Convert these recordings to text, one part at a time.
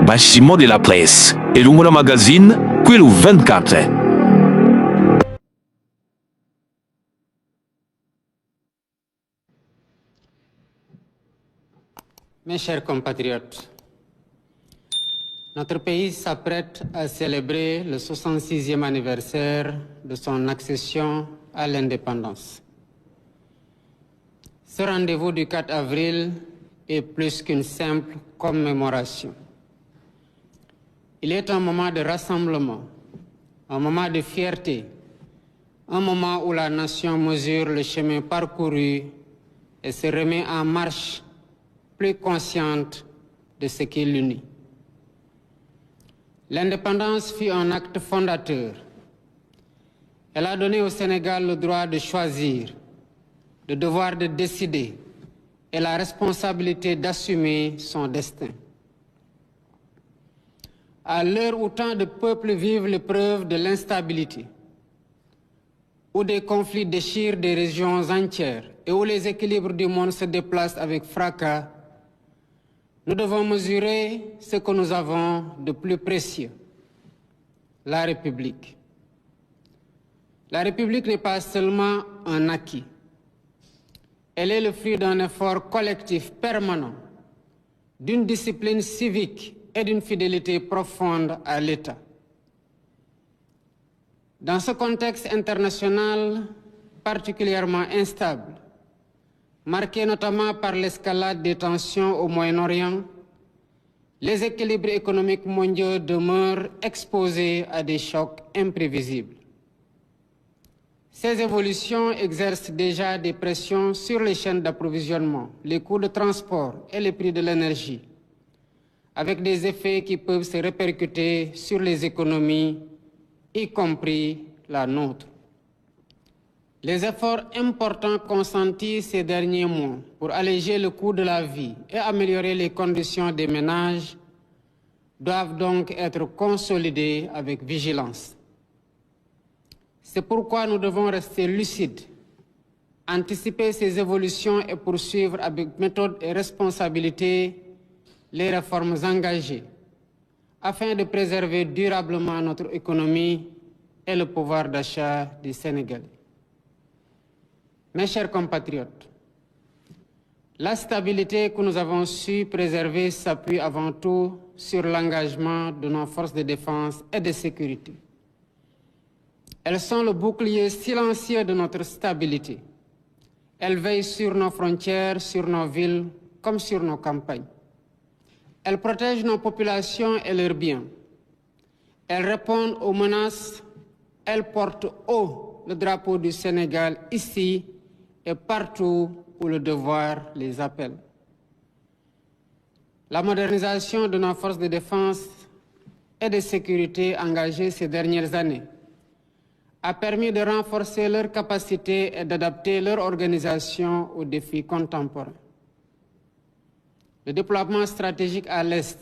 bâtiment de la presse et le magazine, qui le 24. Mes chers compatriotes, notre pays s'apprête à célébrer le 66e anniversaire de son accession à l'indépendance. Ce rendez-vous du 4 avril est plus qu'une simple commémoration. Il est un moment de rassemblement, un moment de fierté, un moment où la nation mesure le chemin parcouru et se remet en marche plus consciente de ce qui l'unit. L'indépendance fut un acte fondateur. Elle a donné au Sénégal le droit de choisir, le devoir de décider et la responsabilité d'assumer son destin. À l'heure où tant de peuples vivent l'épreuve de l'instabilité, où des conflits déchirent des régions entières et où les équilibres du monde se déplacent avec fracas, nous devons mesurer ce que nous avons de plus précieux, la République. La République n'est pas seulement un acquis. Elle est le fruit d'un effort collectif permanent, d'une discipline civique et d'une fidélité profonde à l'État. Dans ce contexte international particulièrement instable, marqué notamment par l'escalade des tensions au Moyen-Orient, les équilibres économiques mondiaux demeurent exposés à des chocs imprévisibles. Ces évolutions exercent déjà des pressions sur les chaînes d'approvisionnement, les coûts de transport et les prix de l'énergie, avec des effets qui peuvent se répercuter sur les économies, y compris la nôtre. Les efforts importants consentis ces derniers mois pour alléger le coût de la vie et améliorer les conditions des ménages doivent donc être consolidés avec vigilance. C'est pourquoi nous devons rester lucides, anticiper ces évolutions et poursuivre avec méthode et responsabilité les réformes engagées, afin de préserver durablement notre économie et le pouvoir d'achat des Sénégalais. Mes chers compatriotes, la stabilité que nous avons su préserver s'appuie avant tout sur l'engagement de nos forces de défense et de sécurité. Elles sont le bouclier silencieux de notre stabilité. Elles veillent sur nos frontières, sur nos villes, comme sur nos campagnes. Elles protègent nos populations et leurs biens. Elles répondent aux menaces. Elles portent haut le drapeau du Sénégal ici et partout où le devoir les appelle. La modernisation de nos forces de défense et de sécurité engagées ces dernières années a permis de renforcer leurs capacités et d'adapter leur organisation aux défis contemporains. Le déploiement stratégique à l'Est,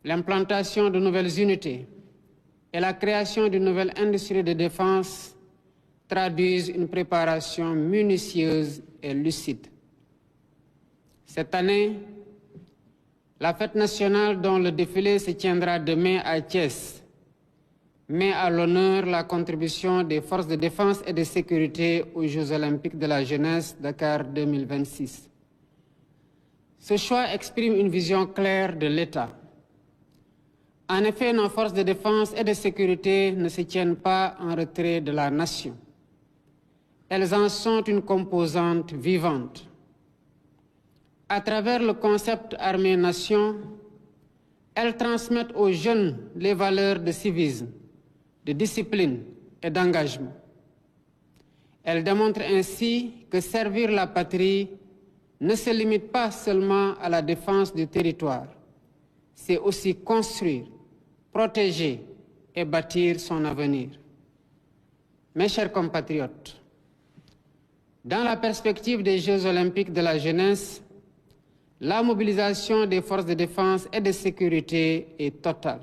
l'implantation de nouvelles unités et la création d'une nouvelle industrie de défense traduisent une préparation minutieuse et lucide. Cette année, la fête nationale dont le défilé se tiendra demain à Thiès met à l'honneur la contribution des forces de défense et de sécurité aux Jeux olympiques de la jeunesse Dakar 2026. Ce choix exprime une vision claire de l'État. En effet, nos forces de défense et de sécurité ne se tiennent pas en retrait de la nation. Elles en sont une composante vivante. À travers le concept armée-nation, elles transmettent aux jeunes les valeurs de civisme, de discipline et d'engagement. Elles démontrent ainsi que servir la patrie ne se limite pas seulement à la défense du territoire, c'est aussi construire, protéger et bâtir son avenir. Mes chers compatriotes, dans la perspective des Jeux olympiques de la jeunesse, la mobilisation des forces de défense et de sécurité est totale.